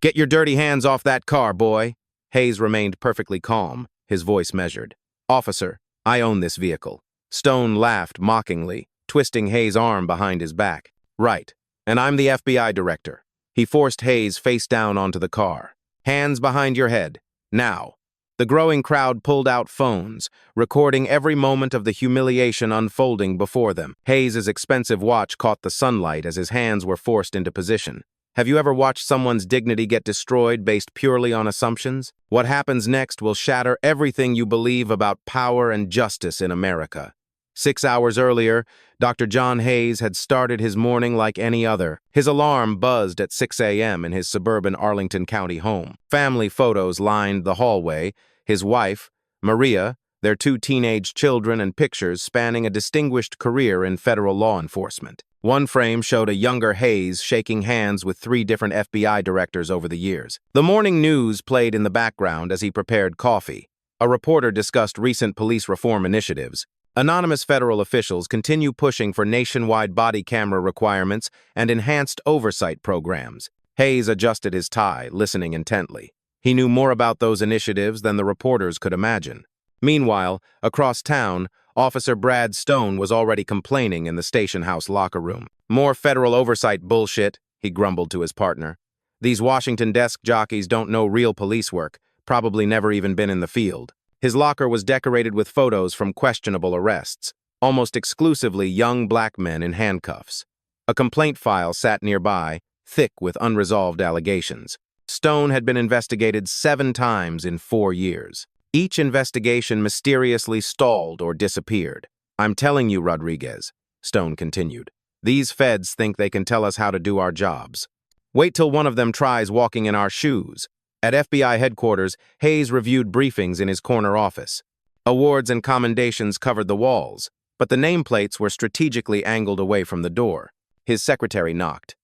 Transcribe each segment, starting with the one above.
"Get your dirty hands off that car, boy." Hayes remained perfectly calm, his voice measured. "Officer, I own this vehicle." Stone laughed mockingly, twisting Hayes' arm behind his back. "Right, and I'm the FBI director." He forced Hayes face down onto the car. "Hands behind your head. Now." The growing crowd pulled out phones, recording every moment of the humiliation unfolding before them. Hayes' expensive watch caught the sunlight as his hands were forced into position. Have you ever watched someone's dignity get destroyed based purely on assumptions? What happens next will shatter everything you believe about power and justice in America. 6 hours earlier, Dr. John Hayes had started his morning like any other. His alarm buzzed at 6 a.m. in his suburban Arlington County home. Family photos lined the hallway. His wife, Maria, their 2 teenage children, and pictures spanning a distinguished career in federal law enforcement. One frame showed a younger Hayes shaking hands with 3 different FBI directors over the years. The morning news played in the background as he prepared coffee. A reporter discussed recent police reform initiatives. Anonymous federal officials continue pushing for nationwide body camera requirements and enhanced oversight programs. Hayes adjusted his tie, listening intently. He knew more about those initiatives than the reporters could imagine. Meanwhile, across town, Officer Brad Stone was already complaining in the station house locker room. "More federal oversight bullshit," he grumbled to his partner. "These Washington desk jockeys don't know real police work, probably never even been in the field." His locker was decorated with photos from questionable arrests, almost exclusively young black men in handcuffs. A complaint file sat nearby, thick with unresolved allegations. Stone had been investigated 7 times in 4 years. Each investigation mysteriously stalled or disappeared. "I'm telling you, Rodriguez," Stone continued, "these feds think they can tell us how to do our jobs. Wait till one of them tries walking in our shoes." At FBI headquarters, Hayes reviewed briefings in his corner office. Awards and commendations covered the walls, but the nameplates were strategically angled away from the door. His secretary knocked.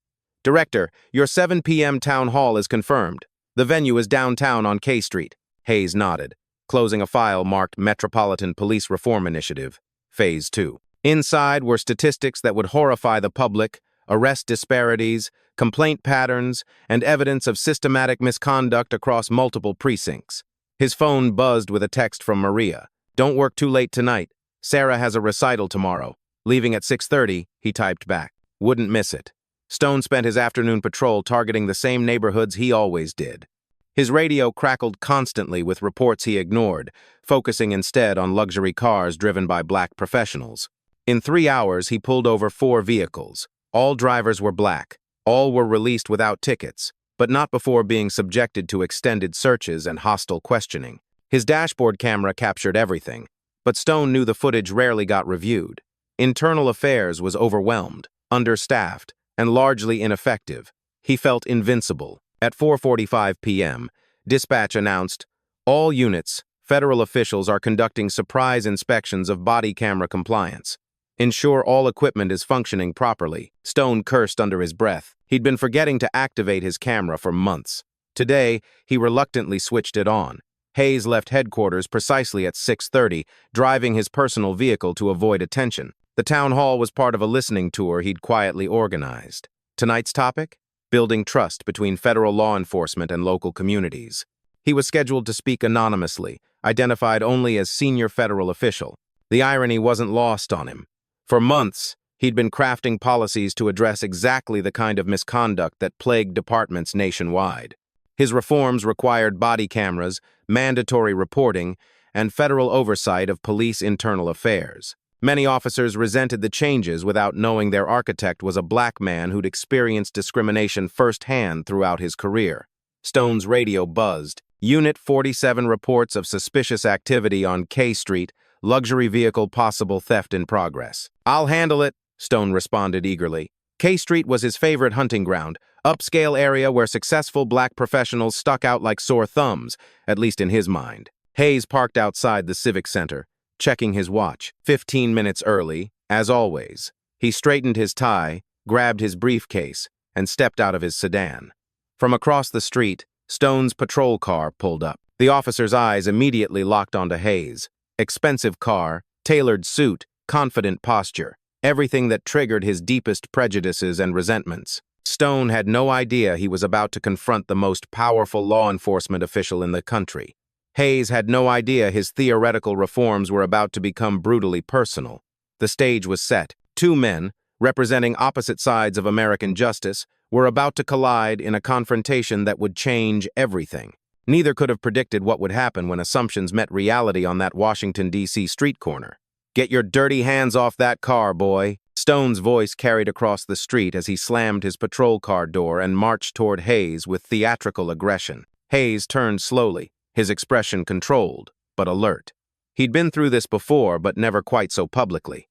"Director, your 7 p.m. town hall is confirmed. The venue is downtown on K Street." Hayes nodded, closing a file marked Metropolitan Police Reform Initiative, Phase 2. Inside were statistics that would horrify the public, arrest disparities, complaint patterns, and evidence of systematic misconduct across multiple precincts. His phone buzzed with a text from Maria. "Don't work too late tonight. Sarah has a recital tomorrow. Leaving at 6:30, he typed back. "Wouldn't miss it." Stone spent his afternoon patrol targeting the same neighborhoods he always did. His radio crackled constantly with reports he ignored, focusing instead on luxury cars driven by black professionals. In 3 hours, he pulled over 4 vehicles. All drivers were black. All were released without tickets, but not before being subjected to extended searches and hostile questioning. His dashboard camera captured everything, but Stone knew the footage rarely got reviewed. Internal Affairs was overwhelmed, understaffed, and largely ineffective. He felt invincible. At 4:45 p.m., dispatch announced, "All units, federal officials are conducting surprise inspections of body camera compliance. Ensure all equipment is functioning properly." Stone cursed under his breath. He'd been forgetting to activate his camera for months. Today, he reluctantly switched it on. Hayes left headquarters precisely at 6:30, driving his personal vehicle to avoid attention. The town hall was part of a listening tour he'd quietly organized. Tonight's topic? Building trust between federal law enforcement and local communities. He was scheduled to speak anonymously, identified only as senior federal official. The irony wasn't lost on him. For months, he'd been crafting policies to address exactly the kind of misconduct that plagued departments nationwide. His reforms required body cameras, mandatory reporting, and federal oversight of police internal affairs. Many officers resented the changes without knowing their architect was a black man who'd experienced discrimination firsthand throughout his career. Stone's radio buzzed. "Unit 47 reports of suspicious activity on K Street, luxury vehicle possible theft in progress." "I'll handle it," Stone responded eagerly. K Street was his favorite hunting ground, upscale area where successful black professionals stuck out like sore thumbs, at least in his mind. Hayes parked outside the Civic Center, checking his watch. 15 minutes early, as always. He straightened his tie, grabbed his briefcase, and stepped out of his sedan. From across the street, Stone's patrol car pulled up. The officer's eyes immediately locked onto Hayes. Expensive car, tailored suit, confident posture, everything that triggered his deepest prejudices and resentments. Stone had no idea he was about to confront the most powerful law enforcement official in the country. Hayes had no idea his theoretical reforms were about to become brutally personal. The stage was set. Two men, representing opposite sides of American justice, were about to collide in a confrontation that would change everything. Neither could have predicted what would happen when assumptions met reality on that Washington, D.C. street corner. "Get your dirty hands off that car, boy." Stone's voice carried across the street as he slammed his patrol car door and marched toward Hayes with theatrical aggression. Hayes turned slowly, his expression controlled, but alert. He'd been through this before, but never quite so publicly.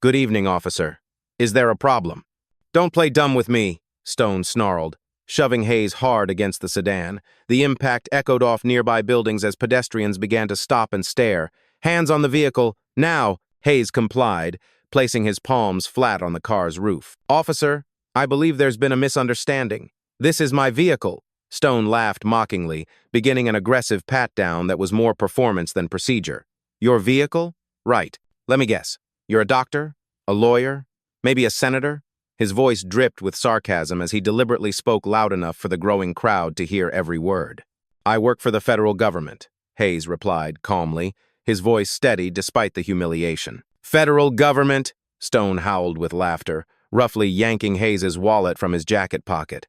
"Good evening, officer. Is there a problem?" "Don't play dumb with me," Stone snarled, shoving Hayes hard against the sedan. The impact echoed off nearby buildings as pedestrians began to stop and stare. "Hands on the vehicle, now!" Hayes complied, placing his palms flat on the car's roof. "Officer, I believe there's been a misunderstanding. This is my vehicle." Stone laughed mockingly, beginning an aggressive pat-down that was more performance than procedure. "Your vehicle? Right. Let me guess. You're a doctor? A lawyer? Maybe a senator?" His voice dripped with sarcasm as he deliberately spoke loud enough for the growing crowd to hear every word. "I work for the federal government," Hayes replied calmly, his voice steady despite the humiliation. "Federal government?" Stone howled with laughter, roughly yanking Hayes's wallet from his jacket pocket.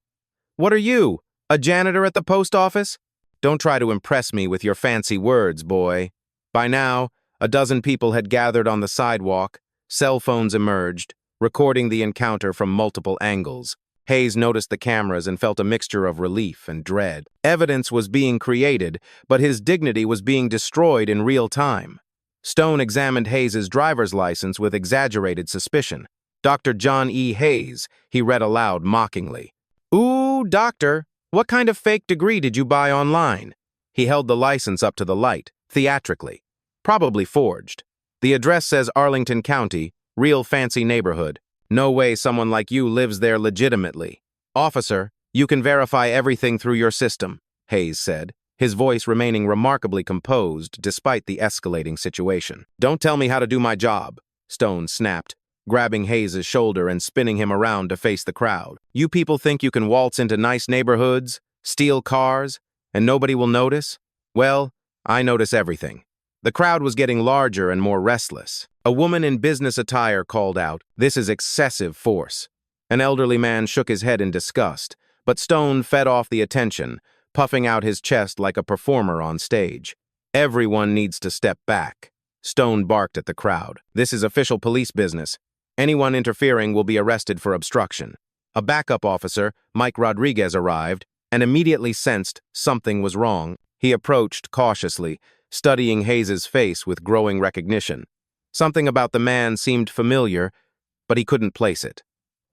"What are you, a janitor at the post office? Don't try to impress me with your fancy words, boy." By now, a dozen people had gathered on the sidewalk. Cell phones emerged, recording the encounter from multiple angles. Hayes noticed the cameras and felt a mixture of relief and dread. Evidence was being created, but his dignity was being destroyed in real time. Stone examined Hayes's driver's license with exaggerated suspicion. "Dr. John E. Hayes," he read aloud mockingly. "Ooh, doctor, what kind of fake degree did you buy online?" He held the license up to the light, theatrically. "Probably forged. The address says Arlington County, real fancy neighborhood. No way someone like you lives there legitimately." "Officer, you can verify everything through your system," Hayes said, his voice remaining remarkably composed despite the escalating situation. "Don't tell me how to do my job," Stone snapped, grabbing Hayes's shoulder and spinning him around to face the crowd. "You people think you can waltz into nice neighborhoods, steal cars, and nobody will notice? Well, I notice everything." The crowd was getting larger and more restless. A woman in business attire called out, "This is excessive force." An elderly man shook his head in disgust, but Stone fed off the attention, puffing out his chest like a performer on stage. "Everyone needs to step back." Stone barked at the crowd. "This is official police business. Anyone interfering will be arrested for obstruction." A backup officer, Mike Rodriguez, arrived and immediately sensed something was wrong. He approached cautiously, studying Hayes's face with growing recognition. Something about the man seemed familiar, but he couldn't place it.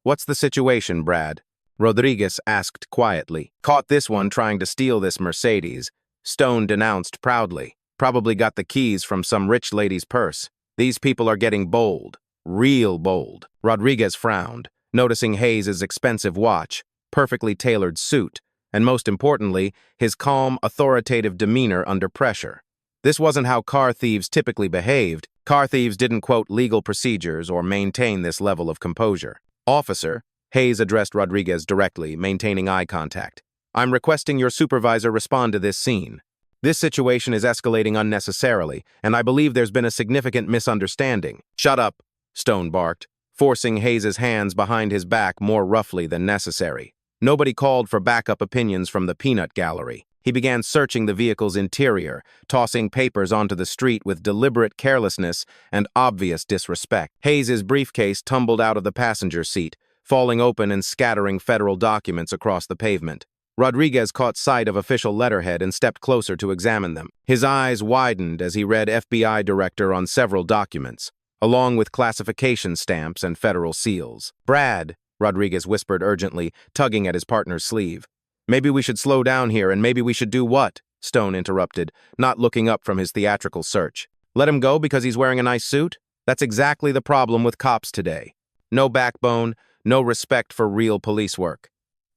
"What's the situation, Brad?" Rodriguez asked quietly. "Caught this one trying to steal this Mercedes," Stone denounced proudly. "Probably got the keys from some rich lady's purse. These people are getting bold. Real bold." Rodriguez frowned, noticing Hayes's expensive watch, perfectly tailored suit, and most importantly, his calm, authoritative demeanor under pressure. This wasn't how car thieves typically behaved. Car thieves didn't quote legal procedures or maintain this level of composure. "Officer," Hayes addressed Rodriguez directly, maintaining eye contact, "I'm requesting your supervisor respond to this scene. This situation is escalating unnecessarily, and I believe there's been a significant misunderstanding." "Shut up," Stone barked, forcing Hayes's hands behind his back more roughly than necessary. Nobody called for backup opinions from the peanut gallery. He began searching the vehicle's interior, tossing papers onto the street with deliberate carelessness and obvious disrespect. Hayes's briefcase tumbled out of the passenger seat, falling open and scattering federal documents across the pavement. Rodriguez caught sight of official letterhead and stepped closer to examine them. His eyes widened as he read FBI director on several documents, along with classification stamps and federal seals. "Brad," Rodriguez whispered urgently, tugging at his partner's sleeve. "Maybe we should slow down here, and maybe we should do what?" Stone interrupted, not looking up from his theatrical search. "Let him go because he's wearing a nice suit? That's exactly the problem with cops today. No backbone, no respect for real police work."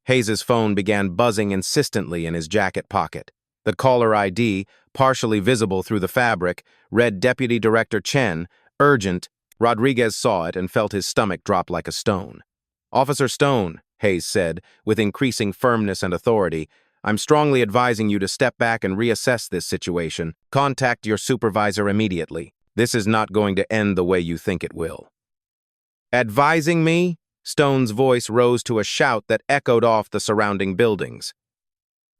Hayes's phone began buzzing insistently in his jacket pocket. The caller ID, partially visible through the fabric, read Deputy Director Chen, urgent. Rodriguez saw it and felt his stomach drop like a stone. "Officer Stone," Hayes said, with increasing firmness and authority. I'm strongly advising you to step back and reassess this situation. Contact your supervisor immediately. This is not going to end the way you think it will. Advising me? Stone's voice rose to a shout that echoed off the surrounding buildings.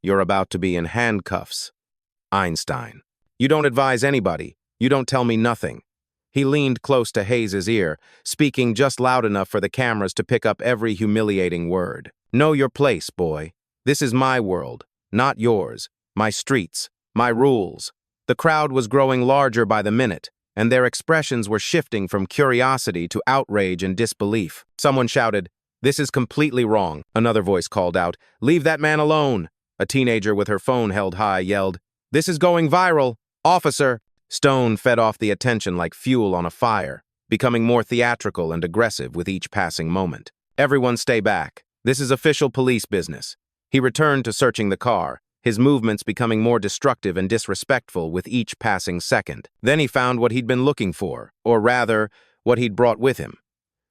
You're about to be in handcuffs. Einstein. You don't advise anybody. You don't tell me nothing. He leaned close to Hayes's ear, speaking just loud enough for the cameras to pick up every humiliating word. Know your place, boy. This is my world, not yours. My streets, my rules. The crowd was growing larger by the minute, and their expressions were shifting from curiosity to outrage and disbelief. Someone shouted, "This is completely wrong." Another voice called out, "Leave that man alone." A teenager with her phone held high yelled, "This is going viral. Officer!" Stone fed off the attention like fuel on a fire, becoming more theatrical and aggressive with each passing moment. Everyone stay back. This is official police business. He returned to searching the car, his movements becoming more destructive and disrespectful with each passing second. Then he found what he'd been looking for, or rather, what he'd brought with him.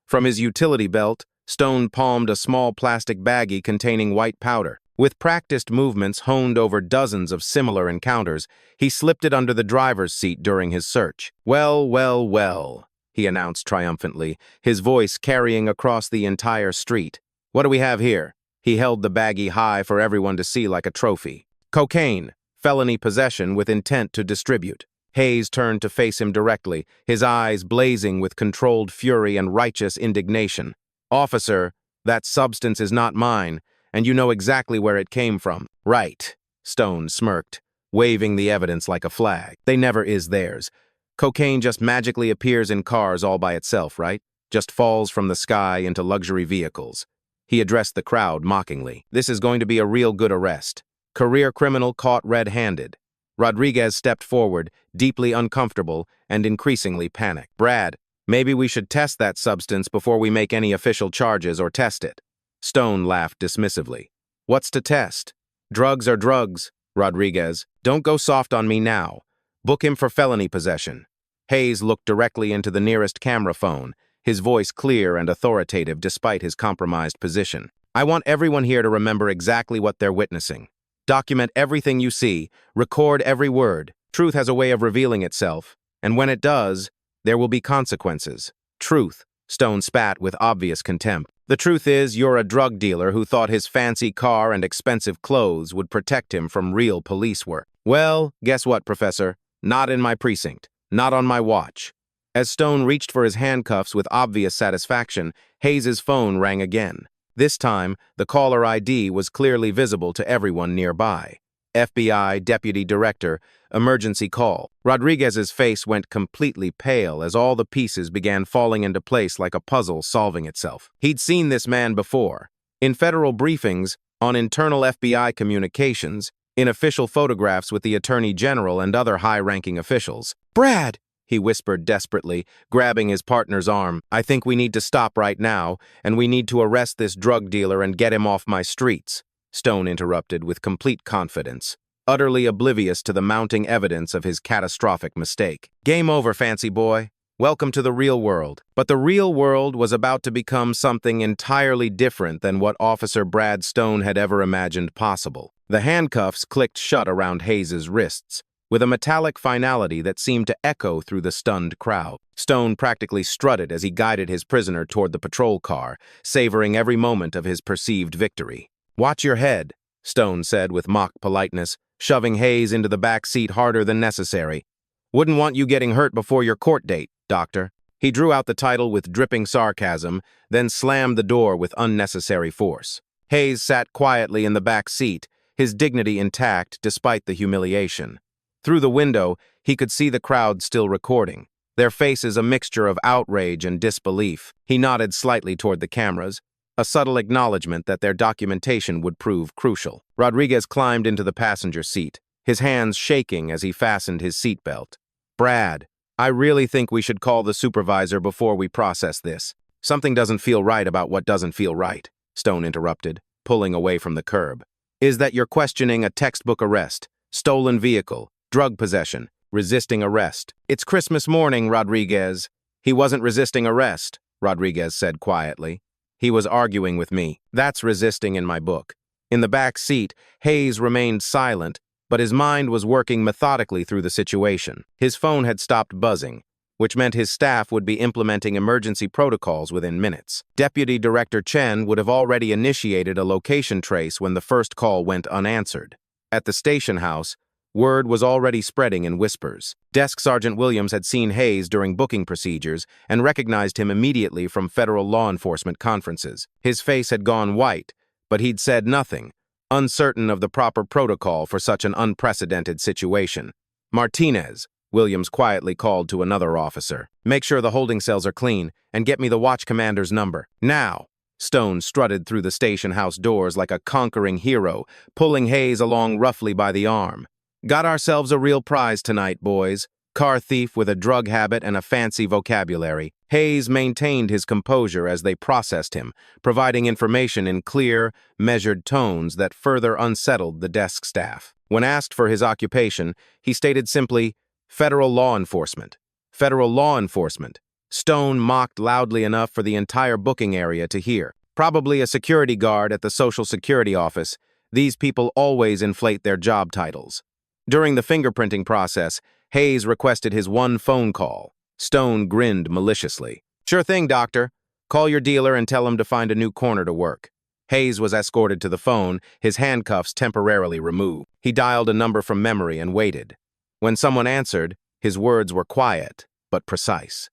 From his utility belt, Stone palmed a small plastic baggie containing white powder. With practiced movements honed over dozens of similar encounters, he slipped it under the driver's seat during his search. "Well, well, well," he announced triumphantly, his voice carrying across the entire street. "What do we have here?" He held the baggie high for everyone to see like a trophy. "Cocaine, felony possession with intent to distribute." Hayes turned to face him directly, his eyes blazing with controlled fury and righteous indignation. "Officer, that substance is not mine, and you know exactly where it came from." "Right," Stone smirked, waving the evidence like a flag. "They never is theirs. Cocaine just magically appears in cars all by itself, right? Just falls from the sky into luxury vehicles." He addressed the crowd mockingly. "This is going to be a real good arrest. Career criminal caught red-handed." Rodriguez stepped forward, deeply uncomfortable and increasingly panicked. "Brad, maybe we should test that substance before we make any official charges or test it." Stone laughed dismissively. "What's to test? Drugs are drugs, Rodriguez. Don't go soft on me now. Book him for felony possession." Hayes looked directly into the nearest camera phone, his voice clear and authoritative despite his compromised position. "I want everyone here to remember exactly what they're witnessing. Document everything you see, record every word. Truth has a way of revealing itself, and when it does, there will be consequences." "Truth," Stone spat with obvious contempt. "The truth is, you're a drug dealer who thought his fancy car and expensive clothes would protect him from real police work. Well, guess what, Professor? Not in my precinct. Not on my watch." As Stone reached for his handcuffs with obvious satisfaction, Hayes's phone rang again. This time, the caller ID was clearly visible to everyone nearby. FBI Deputy Director, emergency call. Rodriguez's face went completely pale as all the pieces began falling into place like a puzzle solving itself. He'd seen this man before. In federal briefings, on internal FBI communications, in official photographs with the Attorney General and other high-ranking officials. "Brad!" he whispered desperately, grabbing his partner's arm. "I think we need to stop right now, and we need to arrest this drug dealer and get him off my streets," Stone interrupted with complete confidence, utterly oblivious to the mounting evidence of his catastrophic mistake. "Game over, fancy boy. Welcome to the real world." But the real world was about to become something entirely different than what Officer Brad Stone had ever imagined possible. The handcuffs clicked shut around Hayes's wrists, with a metallic finality that seemed to echo through the stunned crowd. Stone practically strutted as he guided his prisoner toward the patrol car, savoring every moment of his perceived victory. "Watch your head," Stone said with mock politeness, shoving Hayes into the back seat harder than necessary. "Wouldn't want you getting hurt before your court date, Doctor." He drew out the title with dripping sarcasm, then slammed the door with unnecessary force. Hayes sat quietly in the back seat, his dignity intact despite the humiliation. Through the window, he could see the crowd still recording, their faces a mixture of outrage and disbelief. He nodded slightly toward the cameras, a subtle acknowledgement that their documentation would prove crucial. Rodriguez climbed into the passenger seat, his hands shaking as he fastened his seatbelt. "Brad, I really think we should call the supervisor before we process this. Something doesn't feel right about what doesn't feel right," Stone interrupted, pulling away from the curb. "Is that you're questioning a textbook arrest, stolen vehicle, drug possession, resisting arrest. It's Christmas morning, Rodriguez." "He wasn't resisting arrest," Rodriguez said quietly. He was arguing with me. That's resisting in my book. In the back seat, Hayes remained silent, but his mind was working methodically through the situation. His phone had stopped buzzing, which meant his staff would be implementing emergency protocols within minutes. Deputy Director Chen would have already initiated a location trace when the first call went unanswered. At the station house, word was already spreading in whispers. Desk Sergeant Williams had seen Hayes during booking procedures and recognized him immediately from federal law enforcement conferences. His face had gone white, but he'd said nothing, uncertain of the proper protocol for such an unprecedented situation. "Martinez," Williams quietly called to another officer. "Make sure the holding cells are clean, and get me the watch commander's number. Now!" Stone strutted through the station house doors like a conquering hero, pulling Hayes along roughly by the arm. "Got ourselves a real prize tonight, boys. Car thief with a drug habit and a fancy vocabulary." Hayes maintained his composure as they processed him, providing information in clear, measured tones that further unsettled the desk staff. When asked for his occupation, he stated simply, "Federal law enforcement. Federal law enforcement." Stone mocked loudly enough for the entire booking area to hear. "Probably a security guard at the Social Security office. These people always inflate their job titles." During the fingerprinting process, Hayes requested his one phone call. Stone grinned maliciously. "Sure thing, doctor. Call your dealer and tell him to find a new corner to work." Hayes was escorted to the phone, his handcuffs temporarily removed. He dialed a number from memory and waited. When someone answered, his words were quiet, but precise.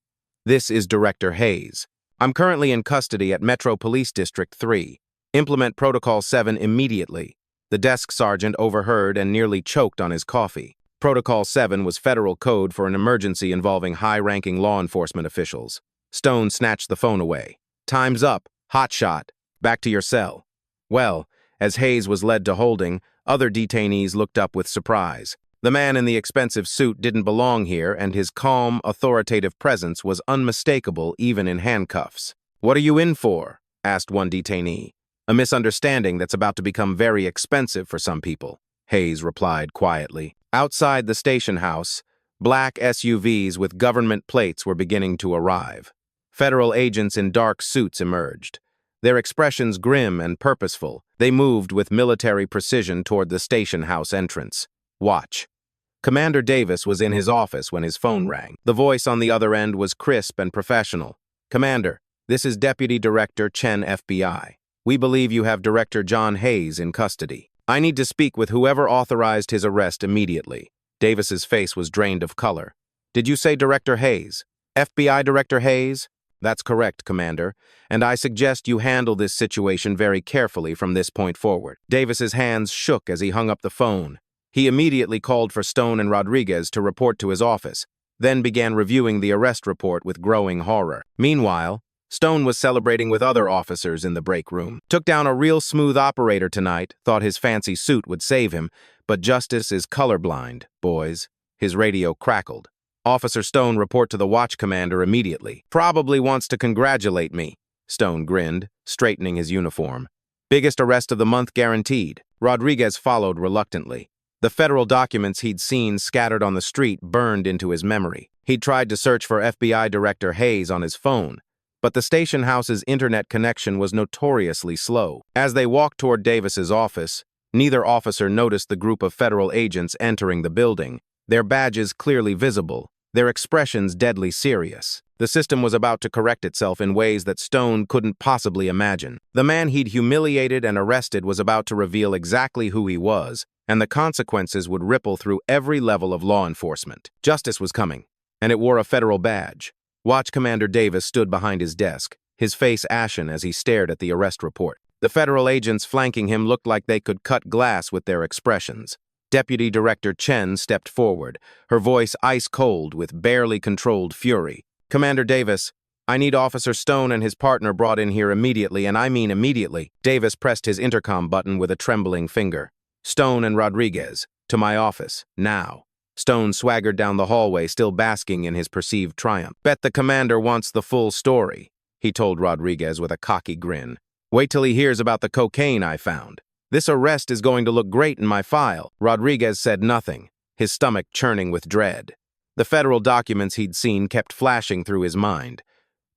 "This is Director Hayes. I'm currently in custody at Metro Police District 3. Implement Protocol 7 immediately." The desk sergeant overheard and nearly choked on his coffee. Protocol 7 was federal code for an emergency involving high-ranking law enforcement officials. Stone snatched the phone away. "Time's up. Hotshot. Back to your cell." Well, as Hayes was led to holding, other detainees looked up with surprise. The man in the expensive suit didn't belong here, and his calm, authoritative presence was unmistakable even in handcuffs. "What are you in for?" asked one detainee. "A misunderstanding that's about to become very expensive for some people," Hayes replied quietly. Outside the station house, black SUVs with government plates were beginning to arrive. Federal agents in dark suits emerged. Their expressions grim and purposeful, they moved with military precision toward the station house entrance. "Watch." Commander Davis was in his office when his phone rang. The voice on the other end was crisp and professional. "Commander, this is Deputy Director Chen, FBI. We believe you have Director John Hayes in custody. I need to speak with whoever authorized his arrest immediately." Davis's face was drained of color. "Did you say Director Hayes? FBI Director Hayes?" "That's correct, Commander, and I suggest you handle this situation very carefully from this point forward." Davis's hands shook as he hung up the phone. He immediately called for Stone and Rodriguez to report to his office, then began reviewing the arrest report with growing horror. Meanwhile, Stone was celebrating with other officers in the break room. "Took down a real smooth operator tonight, thought his fancy suit would save him, but justice is colorblind, boys." His radio crackled. "Officer Stone, report to the watch commander immediately." "Probably wants to congratulate me," Stone grinned, straightening his uniform. "Biggest arrest of the month guaranteed." Rodriguez followed reluctantly. The federal documents he'd seen scattered on the street burned into his memory. He'd tried to search for FBI Director Hayes on his phone, but the station house's internet connection was notoriously slow. As they walked toward Davis's office, neither officer noticed the group of federal agents entering the building, their badges clearly visible, their expressions deadly serious. The system was about to correct itself in ways that Stone couldn't possibly imagine. The man he'd humiliated and arrested was about to reveal exactly who he was, and the consequences would ripple through every level of law enforcement. Justice was coming, and it wore a federal badge. Watch Commander Davis stood behind his desk, his face ashen as he stared at the arrest report. The federal agents flanking him looked like they could cut glass with their expressions. Deputy Director Chen stepped forward, her voice ice-cold with barely controlled fury. "Commander Davis, I need Officer Stone and his partner brought in here immediately, and I mean immediately." Davis pressed his intercom button with a trembling finger. "Stone and Rodriguez, to my office, now." Stone swaggered down the hallway, still basking in his perceived triumph. "Bet the commander wants the full story," he told Rodriguez with a cocky grin. "Wait till he hears about the cocaine I found. This arrest is going to look great in my file." Rodriguez said nothing, his stomach churning with dread. The federal documents he'd seen kept flashing through his mind.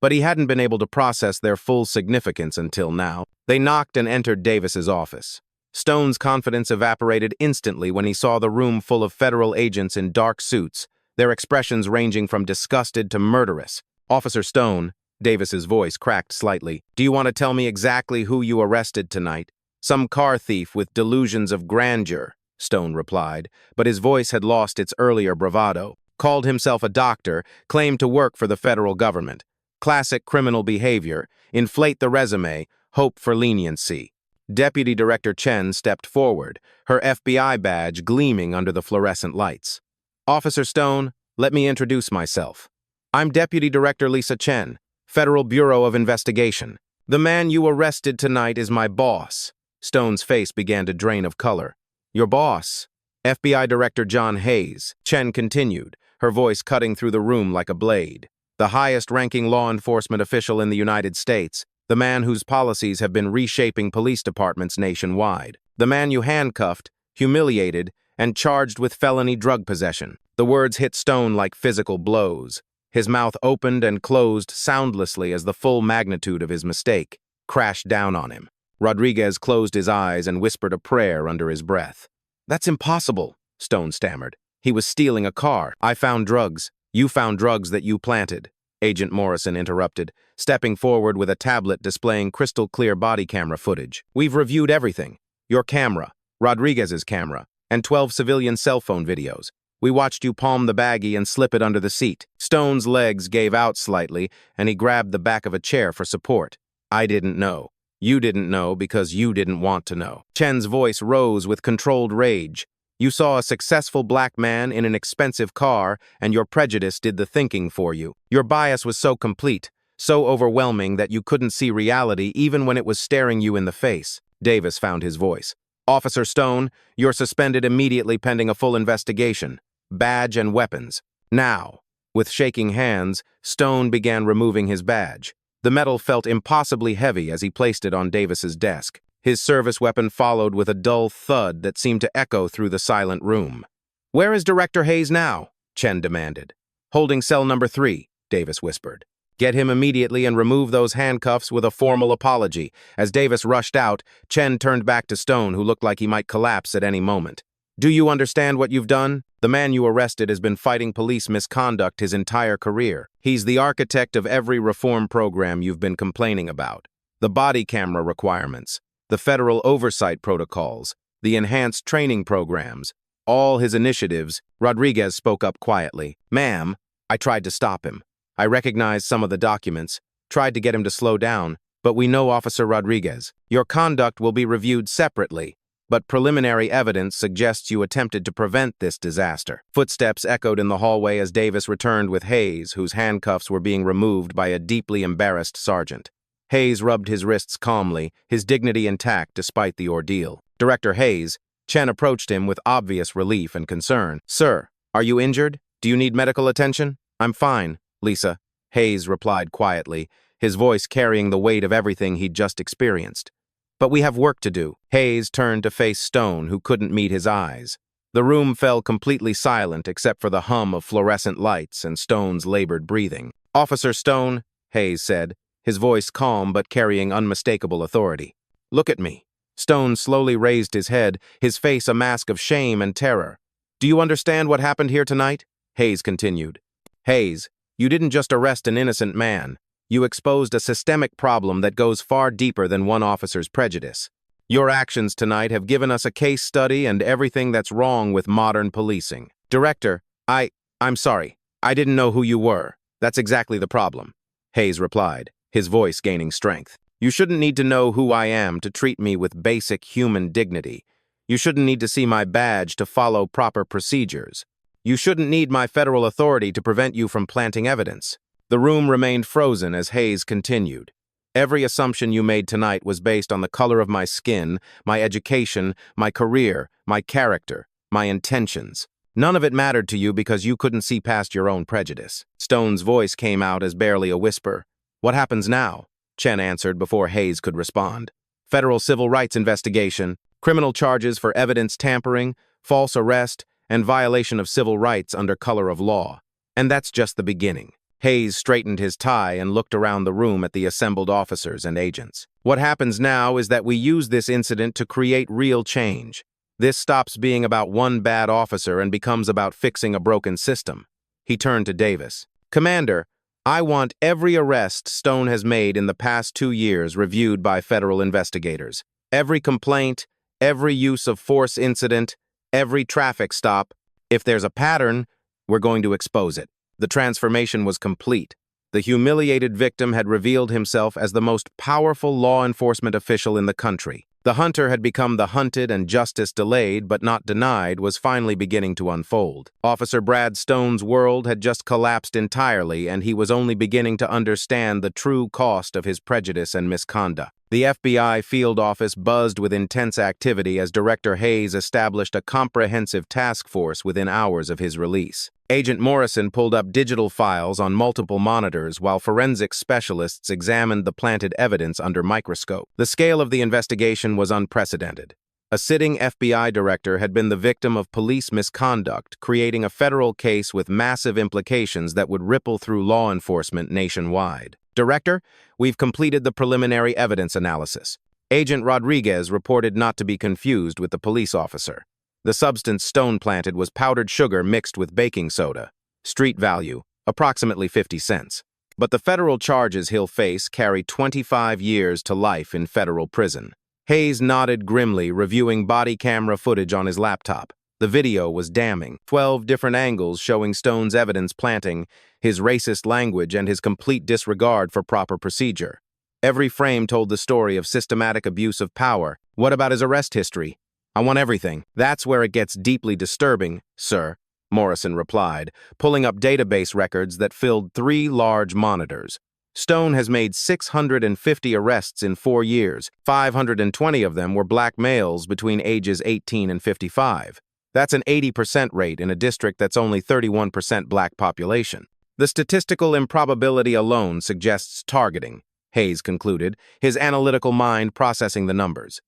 but he hadn't been able to process their full significance until now. They knocked and entered Davis's office. Stone's confidence evaporated instantly when he saw the room full of federal agents in dark suits, their expressions ranging from disgusted to murderous. "Officer Stone," Davis's voice cracked slightly, "do you want to tell me exactly who you arrested tonight?" "Some car thief with delusions of grandeur," Stone replied, but his voice had lost its earlier bravado. "Called himself a doctor, claimed to work for the federal government. Classic criminal behavior, inflate the resume, hope for leniency." Deputy Director Chen stepped forward, her FBI badge gleaming under the fluorescent lights. "Officer Stone, let me introduce myself. I'm Deputy Director Lisa Chen, Federal Bureau of Investigation. The man you arrested tonight is my boss." Stone's face began to drain of color. "Your boss?" "FBI Director John Hayes," Chen continued, her voice cutting through the room like a blade. "The highest-ranking law enforcement official in the United States, the man whose policies have been reshaping police departments nationwide. The man you handcuffed, humiliated, and charged with felony drug possession." The words hit Stone like physical blows. His mouth opened and closed soundlessly as the full magnitude of his mistake crashed down on him. Rodriguez closed his eyes and whispered a prayer under his breath. "That's impossible," Stone stammered. "He was stealing a car. I found drugs. You found drugs that you planted." Agent Morrison interrupted, stepping forward with a tablet displaying crystal-clear body camera footage. "We've reviewed everything. Your camera, Rodriguez's camera, and 12 civilian cell phone videos. We watched you palm the baggie and slip it under the seat." Stone's legs gave out slightly, and he grabbed the back of a chair for support. "I didn't know. You didn't know because you didn't want to know." Chen's voice rose with controlled rage. "You saw a successful black man in an expensive car, and your prejudice did the thinking for you. Your bias was so complete, so overwhelming that you couldn't see reality even when it was staring you in the face." Davis found his voice. "Officer Stone, you're suspended immediately pending a full investigation. Badge and weapons. Now." With shaking hands, Stone began removing his badge. The metal felt impossibly heavy as he placed it on Davis's desk. His service weapon followed with a dull thud that seemed to echo through the silent room. "Where is Director Hayes now?" Chen demanded. "Holding cell number 3, Davis whispered. "Get him immediately and remove those handcuffs with a formal apology." As Davis rushed out, Chen turned back to Stone, who looked like he might collapse at any moment. "Do you understand what you've done? The man you arrested has been fighting police misconduct his entire career. He's the architect of every reform program you've been complaining about. The body camera requirements, the federal oversight protocols, the enhanced training programs, all his initiatives." Rodriguez spoke up quietly. "Ma'am, I tried to stop him. I recognized some of the documents, tried to get him to slow down, but we know, Officer Rodriguez, your conduct will be reviewed separately. But preliminary evidence suggests you attempted to prevent this disaster." Footsteps echoed in the hallway as Davis returned with Hayes, whose handcuffs were being removed by a deeply embarrassed sergeant. Hayes rubbed his wrists calmly, his dignity intact despite the ordeal. "Director Hayes," Chen approached him with obvious relief and concern. "Sir, are you injured? Do you need medical attention?" "I'm fine, Lisa," Hayes replied quietly, his voice carrying the weight of everything he'd just experienced. "But we have work to do." Hayes turned to face Stone, who couldn't meet his eyes. The room fell completely silent except for the hum of fluorescent lights and Stone's labored breathing. "Officer Stone," Hayes said, his voice calm but carrying unmistakable authority. "Look at me." Stone slowly raised his head, his face a mask of shame and terror. "Do you understand what happened here tonight?" Hayes continued. "Hayes, you didn't just arrest an innocent man. You exposed a systemic problem that goes far deeper than one officer's prejudice. Your actions tonight have given us a case study and everything that's wrong with modern policing." "Director, I'm sorry. I didn't know who you were. That's exactly the problem," Hayes replied, his voice gaining strength. "You shouldn't need to know who I am to treat me with basic human dignity. You shouldn't need to see my badge to follow proper procedures. You shouldn't need my federal authority to prevent you from planting evidence." The room remained frozen as Hayes continued. "Every assumption you made tonight was based on the color of my skin, my education, my career, my character, my intentions. None of it mattered to you because you couldn't see past your own prejudice." Stone's voice came out as barely a whisper. "What happens now?" Chen answered before Hayes could respond. "Federal civil rights investigation, criminal charges for evidence tampering, false arrest, and violation of civil rights under color of law. And that's just the beginning." Hayes straightened his tie and looked around the room at the assembled officers and agents. What happens now is that we use this incident to create real change. This stops being about one bad officer and becomes about fixing a broken system. He turned to Davis. Commander, I want every arrest Stone has made in the past 2 years reviewed by federal investigators. Every complaint, every use of force incident, every traffic stop. If there's a pattern, we're going to expose it. The transformation was complete. The humiliated victim had revealed himself as the most powerful law enforcement official in the country. The hunter had become the hunted, and justice delayed but not denied was finally beginning to unfold. Officer Brad Stone's world had just collapsed entirely, and he was only beginning to understand the true cost of his prejudice and misconduct. The FBI field office buzzed with intense activity as Director Hayes established a comprehensive task force within hours of his release. Agent Morrison pulled up digital files on multiple monitors while forensics specialists examined the planted evidence under microscope. The scale of the investigation was unprecedented. A sitting FBI director had been the victim of police misconduct, creating a federal case with massive implications that would ripple through law enforcement nationwide. Director, we've completed the preliminary evidence analysis. Agent Rodriguez reported not to be confused with the police officer. The substance Stone planted was powdered sugar mixed with baking soda. Street value, approximately 50 cents. But the federal charges he'll face carry 25 years to life in federal prison. Hayes nodded grimly, reviewing body camera footage on his laptop. The video was damning. 12 different angles showing Stone's evidence planting, his racist language, and his complete disregard for proper procedure. Every frame told the story of systematic abuse of power. What about his arrest history? I want everything. That's where it gets deeply disturbing, sir, Morrison replied, pulling up database records that filled 3 large monitors. Stone has made 650 arrests in 4 years. 520 of them were black males between ages 18 and 55. That's an 80% rate in a district that's only 31% black population. The statistical improbability alone suggests targeting, Hayes concluded, his analytical mind processing the numbers.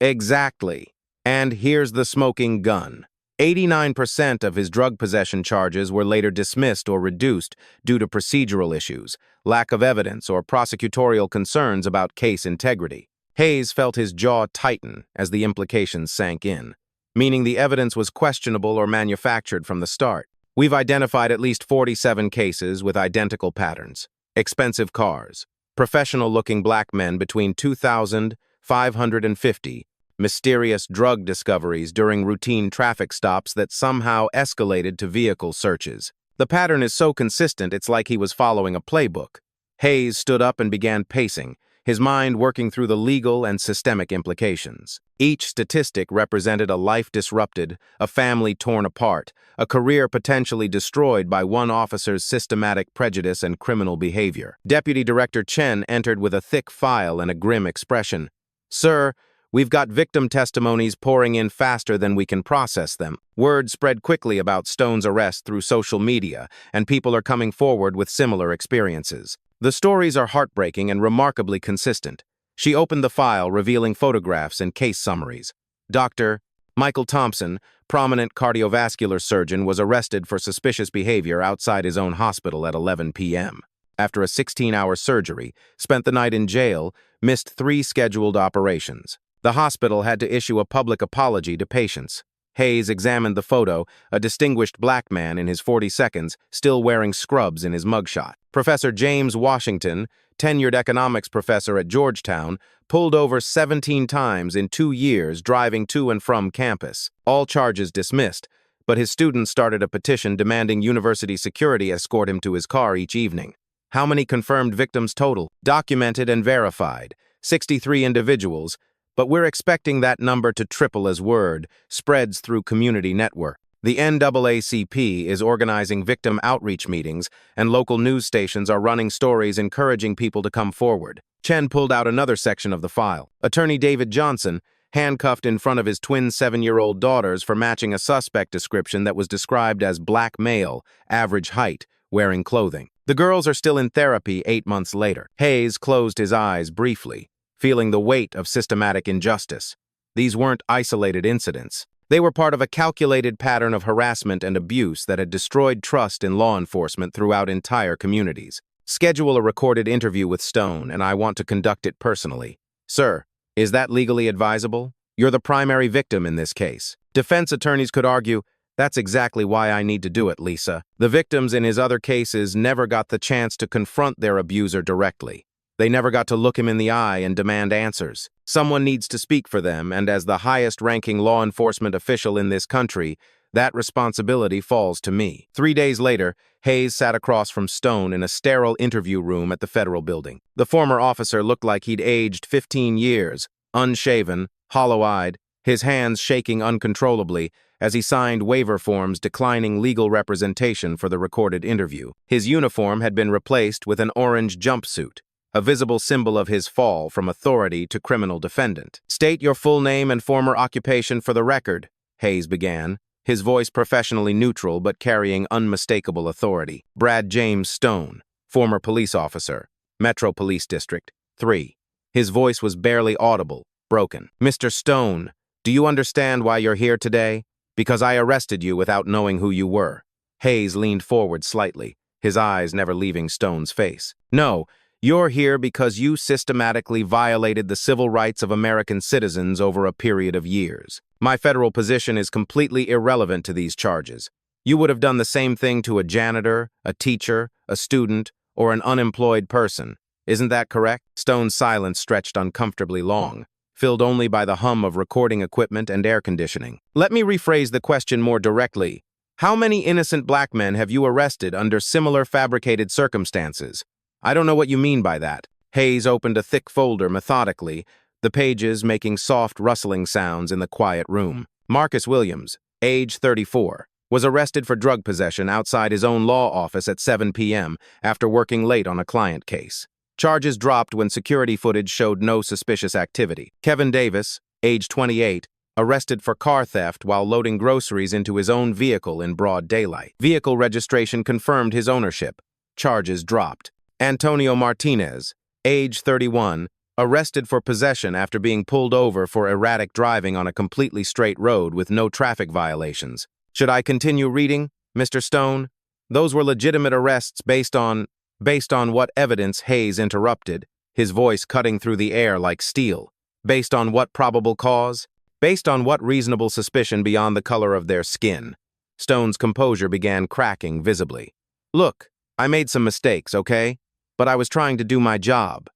Exactly. And here's the smoking gun. 89% of his drug possession charges were later dismissed or reduced due to procedural issues, lack of evidence, or prosecutorial concerns about case integrity. Hayes felt his jaw tighten as the implications sank in, meaning the evidence was questionable or manufactured from the start. We've identified at least 47 cases with identical patterns. Expensive cars, professional-looking black men between 2,550, mysterious drug discoveries during routine traffic stops that somehow escalated to vehicle searches. The pattern is so consistent it's like he was following a playbook. Hayes stood up and began pacing, his mind working through the legal and systemic implications. Each statistic represented a life disrupted, a family torn apart, a career potentially destroyed by one officer's systematic prejudice and criminal behavior. Deputy Director Chen entered with a thick file and a grim expression. Sir, we've got victim testimonies pouring in faster than we can process them. Word spread quickly about Stone's arrest through social media, and people are coming forward with similar experiences. The stories are heartbreaking and remarkably consistent. She opened the file, revealing photographs and case summaries. Dr. Michael Thompson, prominent cardiovascular surgeon, was arrested for suspicious behavior outside his own hospital at 11 p.m. After a 16-hour surgery, spent the night in jail, missed 3 scheduled operations. The hospital had to issue a public apology to patients. Hayes examined the photo, a distinguished black man in his 42nd, still wearing scrubs in his mugshot. Professor James Washington, tenured economics professor at Georgetown, pulled over 17 times in 2 years driving to and from campus. All charges dismissed, but his students started a petition demanding university security escort him to his car each evening. How many confirmed victims total? Documented and verified. 63 individuals, but we're expecting that number to triple as word spreads through community network. The NAACP is organizing victim outreach meetings, and local news stations are running stories encouraging people to come forward. Chen pulled out another section of the file. Attorney David Johnson, handcuffed in front of his twin 7-year-old daughters for matching a suspect description that was described as black male, average height, wearing clothing. The girls are still in therapy 8 months later. Hayes closed his eyes briefly, feeling the weight of systematic injustice. These weren't isolated incidents. They were part of a calculated pattern of harassment and abuse that had destroyed trust in law enforcement throughout entire communities. Schedule a recorded interview with Stone, and I want to conduct it personally. Sir, is that legally advisable? You're the primary victim in this case. Defense attorneys could argue, that's exactly why I need to do it, Lisa. The victims in his other cases never got the chance to confront their abuser directly. They never got to look him in the eye and demand answers. Someone needs to speak for them, and as the highest-ranking law enforcement official in this country, that responsibility falls to me. 3 days later, Hayes sat across from Stone in a sterile interview room at the federal building. The former officer looked like he'd aged 15 years, unshaven, hollow-eyed, his hands shaking uncontrollably as he signed waiver forms declining legal representation for the recorded interview. His uniform had been replaced with an orange jumpsuit, a visible symbol of his fall from authority to criminal defendant. State your full name and former occupation for the record, Hayes began, his voice professionally neutral but carrying unmistakable authority. Brad James Stone, former police officer, Metro Police District, 3. His voice was barely audible, broken. Mr. Stone, do you understand why you're here today? Because I arrested you without knowing who you were. Hayes leaned forward slightly, his eyes never leaving Stone's face. No, you're here because you systematically violated the civil rights of American citizens over a period of years. My federal position is completely irrelevant to these charges. You would have done the same thing to a janitor, a teacher, a student, or an unemployed person. Isn't that correct? Stone's silence stretched uncomfortably long, filled only by the hum of recording equipment and air conditioning. Let me rephrase the question more directly. How many innocent black men have you arrested under similar fabricated circumstances? I don't know what you mean by that. Hayes opened a thick folder methodically, the pages making soft rustling sounds in the quiet room. Marcus Williams, age 34, was arrested for drug possession outside his own law office at 7 p.m. after working late on a client case. Charges dropped when security footage showed no suspicious activity. Kevin Davis, age 28, arrested for car theft while loading groceries into his own vehicle in broad daylight. Vehicle registration confirmed his ownership. Charges dropped. Antonio Martinez, age 31, arrested for possession after being pulled over for erratic driving on a completely straight road with no traffic violations. Should I continue reading, Mr. Stone? Those were legitimate arrests based on what evidence? Hayes interrupted, his voice cutting through the air like steel. Based on what probable cause? Based on what reasonable suspicion beyond the color of their skin? Stone's composure began cracking visibly. Look, I made some mistakes, okay? But I was trying to do my job.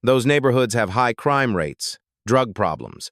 Those neighborhoods have high crime rates, drug problems.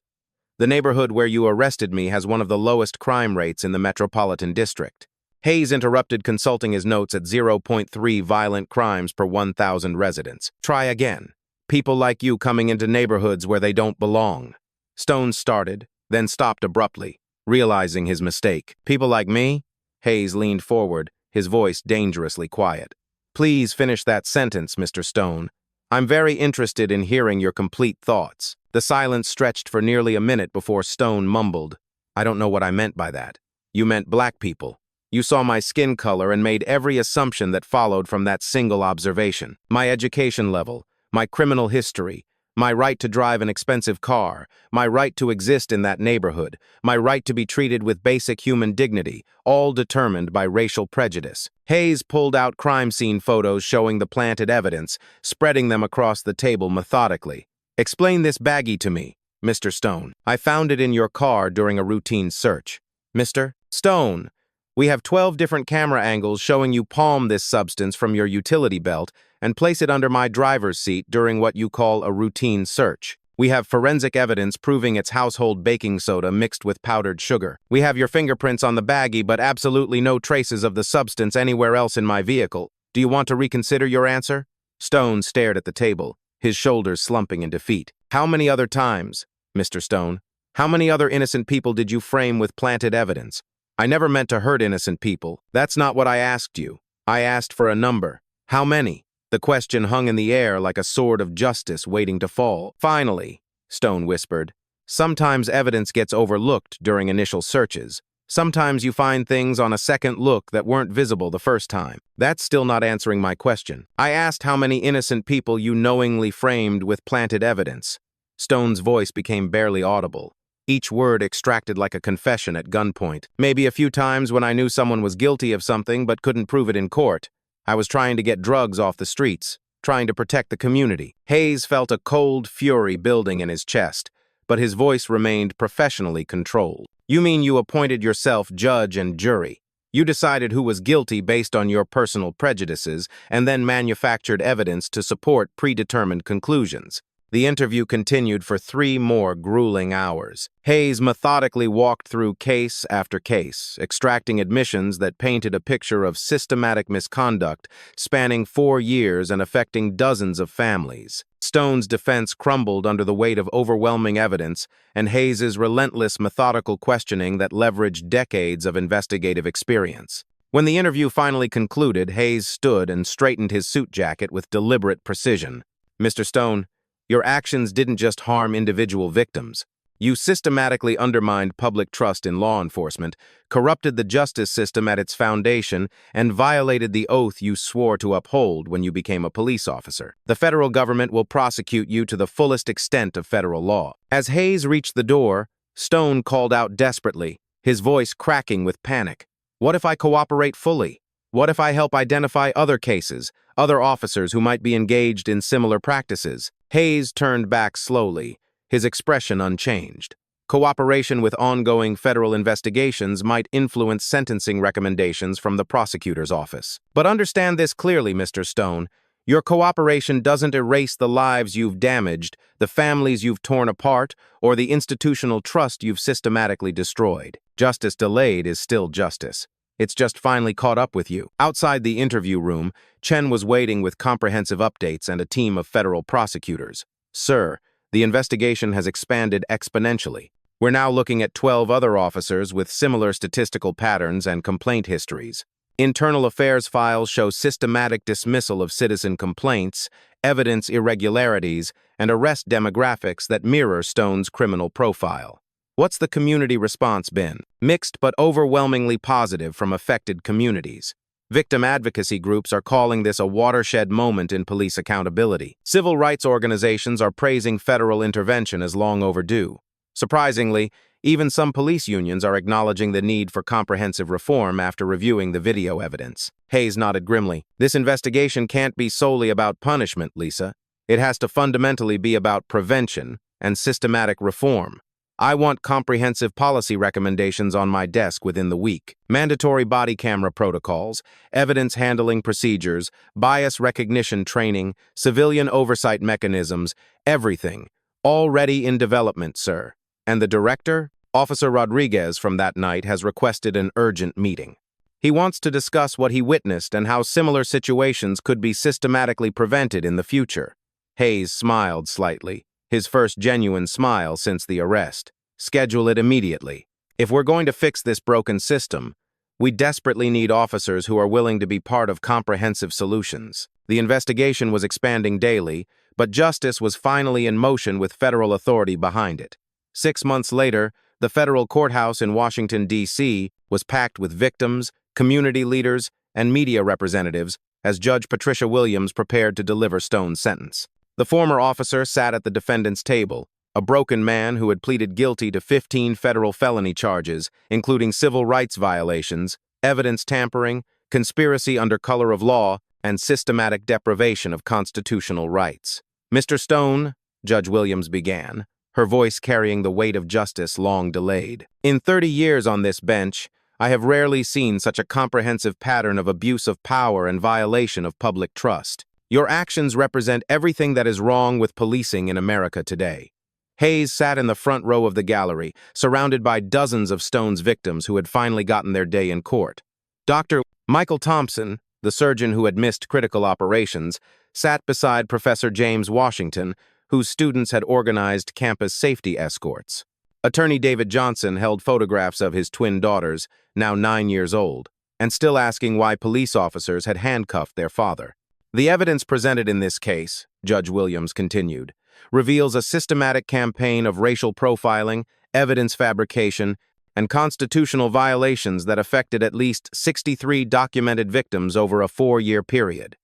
The neighborhood where you arrested me has one of the lowest crime rates in the metropolitan district. Hayes interrupted, consulting his notes at 0.3 violent crimes per 1,000 residents. Try again. People like you coming into neighborhoods where they don't belong. Stone started, then stopped abruptly, realizing his mistake. People like me? Hayes leaned forward, his voice dangerously quiet. Please finish that sentence, Mr. Stone. I'm very interested in hearing your complete thoughts. The silence stretched for nearly a minute before Stone mumbled, I don't know what I meant by that. You meant black people. You saw my skin color and made every assumption that followed from that single observation. My education level, my criminal history, my right to drive an expensive car, my right to exist in that neighborhood, my right to be treated with basic human dignity, all determined by racial prejudice. Hayes pulled out crime scene photos showing the planted evidence, spreading them across the table methodically. Explain this baggie to me, Mr. Stone. I found it in your car during a routine search. Mr. Stone, we have 12 different camera angles showing you palm this substance from your utility belt and place it under my driver's seat during what you call a routine search. We have forensic evidence proving it's household baking soda mixed with powdered sugar. We have your fingerprints on the baggie, but absolutely no traces of the substance anywhere else in my vehicle. Do you want to reconsider your answer? Stone stared at the table, his shoulders slumping in defeat. How many other times, Mr. Stone? How many other innocent people did you frame with planted evidence? I never meant to hurt innocent people. That's not what I asked you. I asked for a number. How many? The question hung in the air like a sword of justice waiting to fall. Finally, Stone whispered, sometimes evidence gets overlooked during initial searches. Sometimes you find things on a second look that weren't visible the first time. That's still not answering my question. I asked how many innocent people you knowingly framed with planted evidence. Stone's voice became barely audible, each word extracted like a confession at gunpoint. Maybe a few times when I knew someone was guilty of something but couldn't prove it in court. I was trying to get drugs off the streets, trying to protect the community. Hayes felt a cold fury building in his chest, but his voice remained professionally controlled. You mean you appointed yourself judge and jury? You decided who was guilty based on your personal prejudices and then manufactured evidence to support predetermined conclusions. The interview continued for 3 more grueling hours. Hayes methodically walked through case after case, extracting admissions that painted a picture of systematic misconduct spanning 4 years and affecting dozens of families. Stone's defense crumbled under the weight of overwhelming evidence and Hayes's relentless methodical questioning that leveraged decades of investigative experience. When the interview finally concluded, Hayes stood and straightened his suit jacket with deliberate precision. "Mr. Stone, your actions didn't just harm individual victims. You systematically undermined public trust in law enforcement, corrupted the justice system at its foundation, and violated the oath you swore to uphold when you became a police officer. The federal government will prosecute you to the fullest extent of federal law." As Hayes reached the door, Stone called out desperately, his voice cracking with panic. "What if I cooperate fully? What if I help identify other cases, other officers who might be engaged in similar practices?" Hayes turned back slowly, his expression unchanged. Cooperation with ongoing federal investigations might influence sentencing recommendations from the prosecutor's office. But understand this clearly, Mr. Stone. Your cooperation doesn't erase the lives you've damaged, the families you've torn apart, or the institutional trust you've systematically destroyed. Justice delayed is still justice. It's just finally caught up with you. Outside the interview room, Chen was waiting with comprehensive updates and a team of federal prosecutors. "Sir, the investigation has expanded exponentially. We're now looking at 12 other officers with similar statistical patterns and complaint histories. Internal affairs files show systematic dismissal of citizen complaints, evidence irregularities, and arrest demographics that mirror Stone's criminal profile." What's the community response been? Mixed but overwhelmingly positive from affected communities. Victim advocacy groups are calling this a watershed moment in police accountability. Civil rights organizations are praising federal intervention as long overdue. Surprisingly, even some police unions are acknowledging the need for comprehensive reform after reviewing the video evidence. Hayes nodded grimly. "This investigation can't be solely about punishment, Lisa. It has to fundamentally be about prevention and systematic reform. I want comprehensive policy recommendations on my desk within the week. Mandatory body camera protocols, evidence handling procedures, bias recognition training, civilian oversight mechanisms, everything. Already in development, sir." And the director, Officer Rodriguez from that night, has requested an urgent meeting. He wants to discuss what he witnessed and how similar situations could be systematically prevented in the future. Hayes smiled slightly, his first genuine smile since the arrest. "Schedule it immediately. If we're going to fix this broken system, we desperately need officers who are willing to be part of comprehensive solutions." The investigation was expanding daily, but justice was finally in motion with federal authority behind it. 6 months later, the federal courthouse in Washington, D.C. was packed with victims, community leaders, and media representatives as Judge Patricia Williams prepared to deliver Stone's sentence. The former officer sat at the defendant's table, a broken man who had pleaded guilty to 15 federal felony charges, including civil rights violations, evidence tampering, conspiracy under color of law, and systematic deprivation of constitutional rights. "Mr. Stone," Judge Williams began, her voice carrying the weight of justice long delayed. "In 30 years on this bench, I have rarely seen such a comprehensive pattern of abuse of power and violation of public trust. Your actions represent everything that is wrong with policing in America today." Hayes sat in the front row of the gallery, surrounded by dozens of Stone's victims who had finally gotten their day in court. Dr. Michael Thompson, the surgeon who had missed critical operations, sat beside Professor James Washington, whose students had organized campus safety escorts. Attorney David Johnson held photographs of his twin daughters, now 9 years old, and still asking why police officers had handcuffed their father. "The evidence presented in this case," Judge Williams continued, "reveals a systematic campaign of racial profiling, evidence fabrication, and constitutional violations that affected at least 63 documented victims over a 4-year period.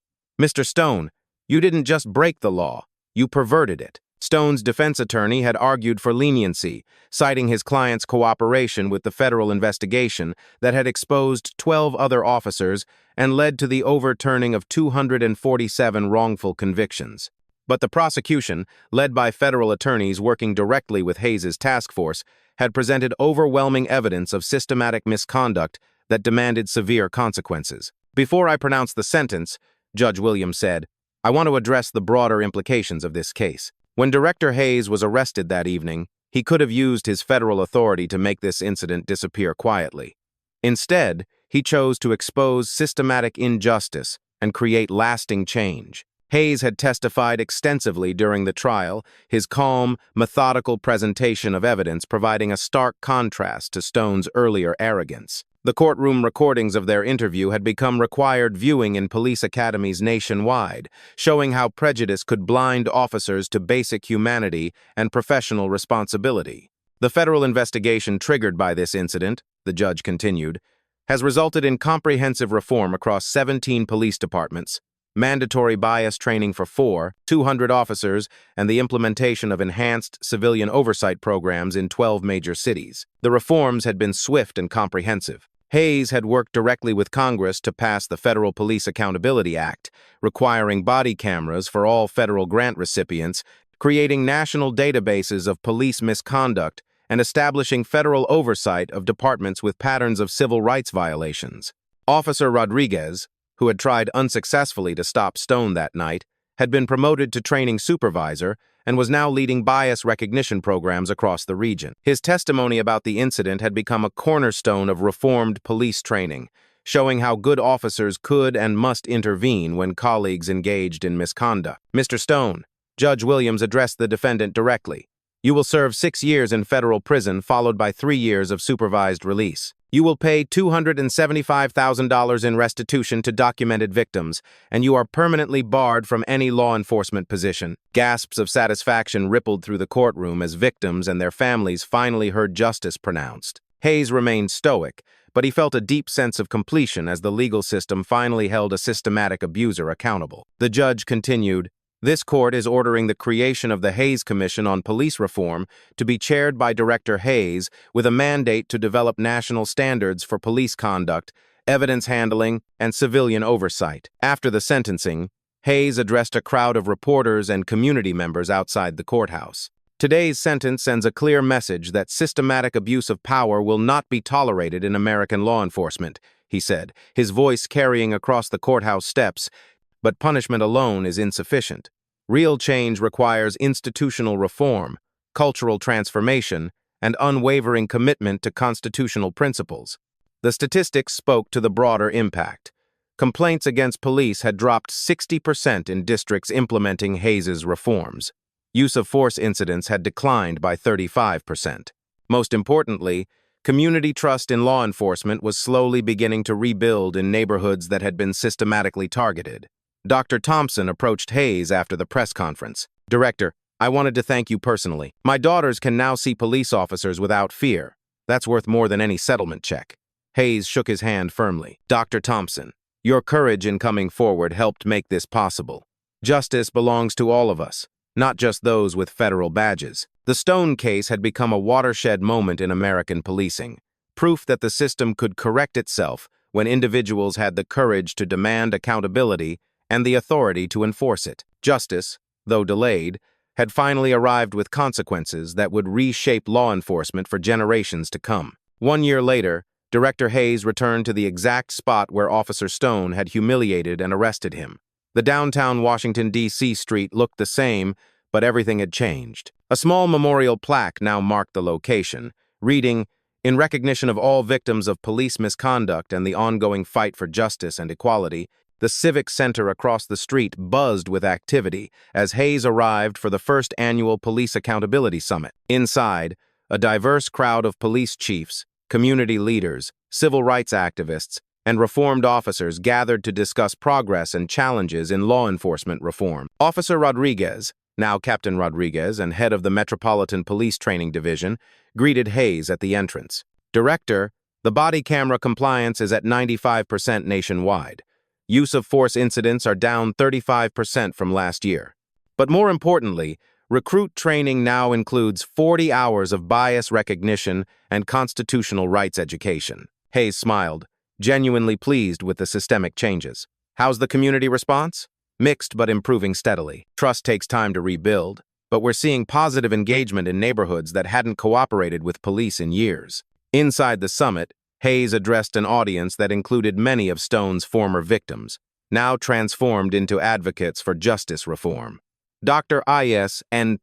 Mr. Stone, you didn't just break the law, you perverted it. Stone's defense attorney had argued for leniency, citing his client's cooperation with the federal investigation that had exposed 12 other officers and led to the overturning of 247 wrongful convictions. But the prosecution, led by federal attorneys working directly with Hayes's task force, had presented overwhelming evidence of systematic misconduct that demanded severe consequences. "Before I pronounce the sentence," Judge Williams said, "I want to address the broader implications of this case." When Director Hayes was arrested that evening, he could have used his federal authority to make this incident disappear quietly. Instead, he chose to expose systematic injustice and create lasting change. Hayes had testified extensively during the trial, his calm, methodical presentation of evidence providing a stark contrast to Stone's earlier arrogance. The courtroom recordings of their interview had become required viewing in police academies nationwide, showing how prejudice could blind officers to basic humanity and professional responsibility. "The federal investigation triggered by this incident," the judge continued, "has resulted in comprehensive reform across 17 police departments, mandatory bias training for 200 officers, and the implementation of enhanced civilian oversight programs in 12 major cities. The reforms had been swift and comprehensive. Hayes had worked directly with Congress to pass the Federal Police Accountability Act, requiring body cameras for all federal grant recipients, creating national databases of police misconduct, and establishing federal oversight of departments with patterns of civil rights violations. Officer Rodriguez, who had tried unsuccessfully to stop Stone that night, had been promoted to training supervisor and was now leading bias recognition programs across the region. His testimony about the incident had become a cornerstone of reformed police training, showing how good officers could and must intervene when colleagues engaged in misconduct. "Mr. Stone," Judge Williams addressed the defendant directly, "you will serve 6 years in federal prison followed by 3 years of supervised release. You will pay $275,000 in restitution to documented victims, and you are permanently barred from any law enforcement position." Gasps of satisfaction rippled through the courtroom as victims and their families finally heard justice pronounced. Hayes remained stoic, but he felt a deep sense of completion as the legal system finally held a systematic abuser accountable. The judge continued, "This court is ordering the creation of the Hayes Commission on Police Reform to be chaired by Director Hayes with a mandate to develop national standards for police conduct, evidence handling, and civilian oversight." After the sentencing, Hayes addressed a crowd of reporters and community members outside the courthouse. "Today's sentence sends a clear message that systematic abuse of power will not be tolerated in American law enforcement," he said, his voice carrying across the courthouse steps. "But punishment alone is insufficient. Real change requires institutional reform, cultural transformation, and unwavering commitment to constitutional principles." The statistics spoke to the broader impact. Complaints against police had dropped 60% in districts implementing Hayes's reforms. Use of force incidents had declined by 35%. Most importantly, community trust in law enforcement was slowly beginning to rebuild in neighborhoods that had been systematically targeted. Dr. Thompson approached Hayes after the press conference. "Director, I wanted to thank you personally. My daughters can now see police officers without fear. That's worth more than any settlement check." Hayes shook his hand firmly. "Dr. Thompson, your courage in coming forward helped make this possible. Justice belongs to all of us, not just those with federal badges." The Stone case had become a watershed moment in American policing, proof that the system could correct itself when individuals had the courage to demand accountability and the authority to enforce it. Justice, though delayed, had finally arrived with consequences that would reshape law enforcement for generations to come. 1 year later, Director Hayes returned to the exact spot where Officer Stone had humiliated and arrested him. The downtown Washington, D.C. street looked the same, but everything had changed. A small memorial plaque now marked the location, reading, "In recognition of all victims of police misconduct and the ongoing fight for justice and equality." The Civic Center across the street buzzed with activity as Hayes arrived for the first annual Police Accountability Summit. Inside, a diverse crowd of police chiefs, community leaders, civil rights activists, and reformed officers gathered to discuss progress and challenges in law enforcement reform. Officer Rodriguez, now Captain Rodriguez and head of the Metropolitan Police Training Division, greeted Hayes at the entrance. "Director, the body camera compliance is at 95% nationwide. Use of force incidents are down 35% from last year. But more importantly, Recruit training now includes 40 hours of bias recognition and constitutional rights education. Hayes smiled, genuinely pleased with the systemic changes. How's the community response? Mixed but improving steadily. Trust takes time to rebuild, but we're seeing positive engagement in neighborhoods that hadn't cooperated with police in years. Inside the summit, Hayes addressed an audience that included many of Stone's former victims, now transformed into advocates for justice reform. Dr. I.S. N.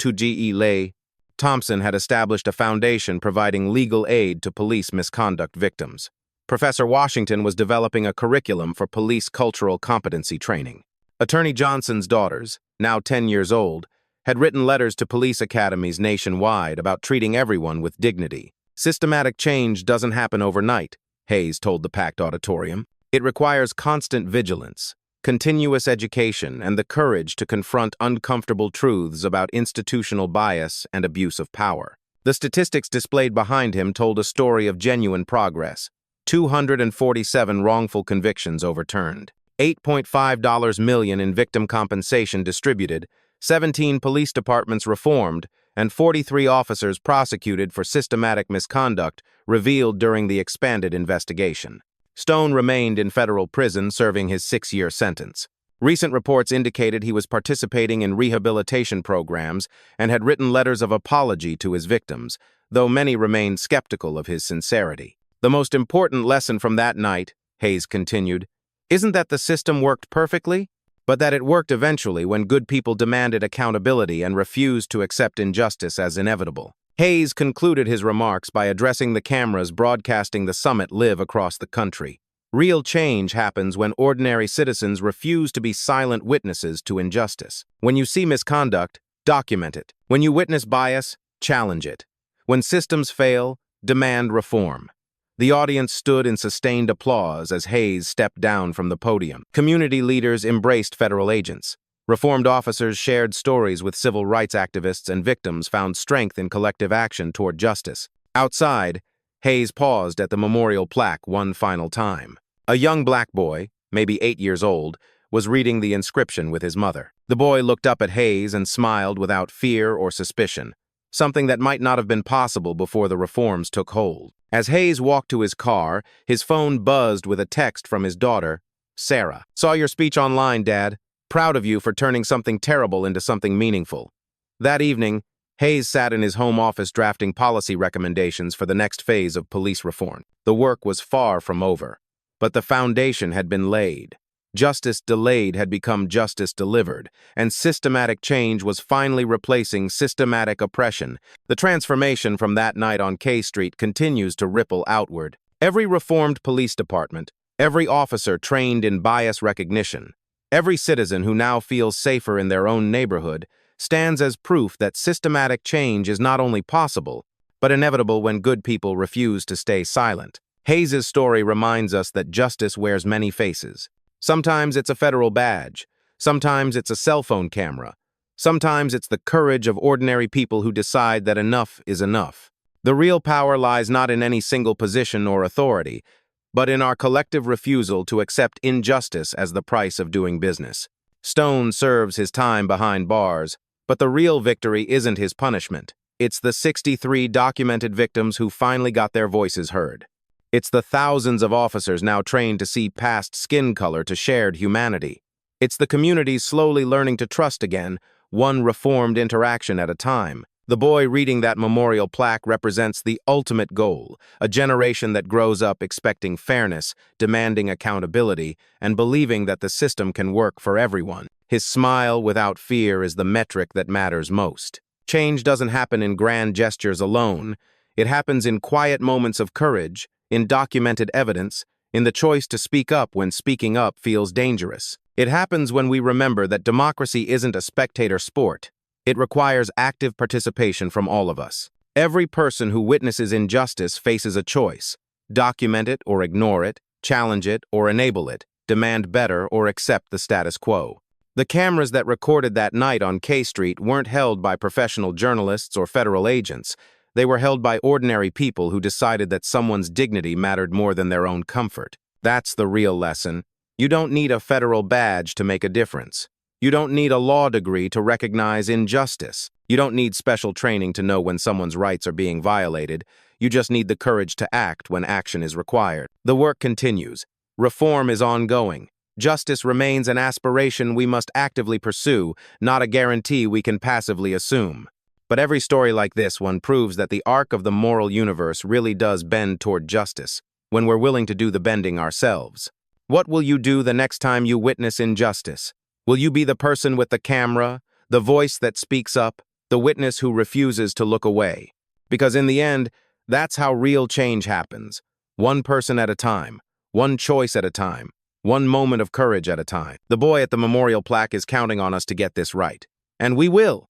Thompson had established a foundation providing legal aid to police misconduct victims. Professor Washington was developing a curriculum for police cultural competency training. Attorney Johnson's daughters, now 10 years old, had written letters to police academies nationwide about treating everyone with dignity. Systematic change doesn't happen overnight, Hayes told the packed auditorium. It requires constant vigilance, continuous education, and the courage to confront uncomfortable truths about institutional bias and abuse of power. The statistics displayed behind him told a story of genuine progress. 247 wrongful convictions overturned, $8.5 million in victim compensation distributed, 17 police departments reformed, and 43 officers prosecuted for systematic misconduct revealed during the expanded investigation. Stone remained in federal prison serving his 6-year sentence. Recent reports indicated he was participating in rehabilitation programs and had written letters of apology to his victims, though many remained skeptical of his sincerity. The most important lesson from that night, Hayes continued, isn't that the system worked perfectly, but that it worked eventually when good people demanded accountability and refused to accept injustice as inevitable. Hayes concluded his remarks by addressing the cameras broadcasting the summit live across the country. Real change happens when ordinary citizens refuse to be silent witnesses to injustice. When you see misconduct, document it. When you witness bias, challenge it. When systems fail, demand reform. The audience stood in sustained applause as Hayes stepped down from the podium. Community leaders embraced federal agents. Reformed officers shared stories with civil rights activists, and victims found strength in collective action toward justice. Outside, Hayes paused at the memorial plaque one final time. A young black boy, maybe 8 years old, was reading the inscription with his mother. The boy looked up at Hayes and smiled without fear or suspicion, something that might not have been possible before the reforms took hold. As Hayes walked to his car, his phone buzzed with a text from his daughter, Sarah. "Saw your speech online, Dad. Proud of you for turning something terrible into something meaningful." That evening, Hayes sat in his home office drafting policy recommendations for the next phase of police reform. The work was far from over, but the foundation had been laid. Justice delayed had become justice delivered, and systematic change was finally replacing systematic oppression. The transformation from that night on K Street continues to ripple outward. Every reformed police department, every officer trained in bias recognition, every citizen who now feels safer in their own neighborhood stands as proof that systematic change is not only possible, but inevitable when good people refuse to stay silent. Hayes' story reminds us that justice wears many faces. Sometimes it's a federal badge. Sometimes it's a cell phone camera. Sometimes it's the courage of ordinary people who decide that enough is enough. The real power lies not in any single position or authority, but in our collective refusal to accept injustice as the price of doing business. Stone serves his time behind bars, but the real victory isn't his punishment. It's the 63 documented victims who finally got their voices heard. It's the thousands of officers now trained to see past skin color to shared humanity. It's the communities slowly learning to trust again, one reformed interaction at a time. The boy reading that memorial plaque represents the ultimate goal, a generation that grows up expecting fairness, demanding accountability, and believing that the system can work for everyone. His smile without fear is the metric that matters most. Change doesn't happen in grand gestures alone. It happens in quiet moments of courage, in documented evidence, in the choice to speak up when speaking up feels dangerous. It happens when we remember that democracy isn't a spectator sport. It requires active participation from all of us. Every person who witnesses injustice faces a choice: document it or ignore it, challenge it or enable it, demand better or accept the status quo. The cameras that recorded that night on K Street weren't held by professional journalists or federal agents. They were held by ordinary people who decided that someone's dignity mattered more than their own comfort. That's the real lesson. You don't need a federal badge to make a difference. You don't need a law degree to recognize injustice. You don't need special training to know when someone's rights are being violated. You just need the courage to act when action is required. The work continues. Reform is ongoing. Justice remains an aspiration we must actively pursue, not a guarantee we can passively assume. But every story like this one proves that the arc of the moral universe really does bend toward justice, when we're willing to do the bending ourselves. What will you do the next time you witness injustice? Will you be the person with the camera, the voice that speaks up, the witness who refuses to look away? Because in the end, that's how real change happens. One person at a time, one choice at a time, one moment of courage at a time. The boy at the memorial plaque is counting on us to get this right. And we will.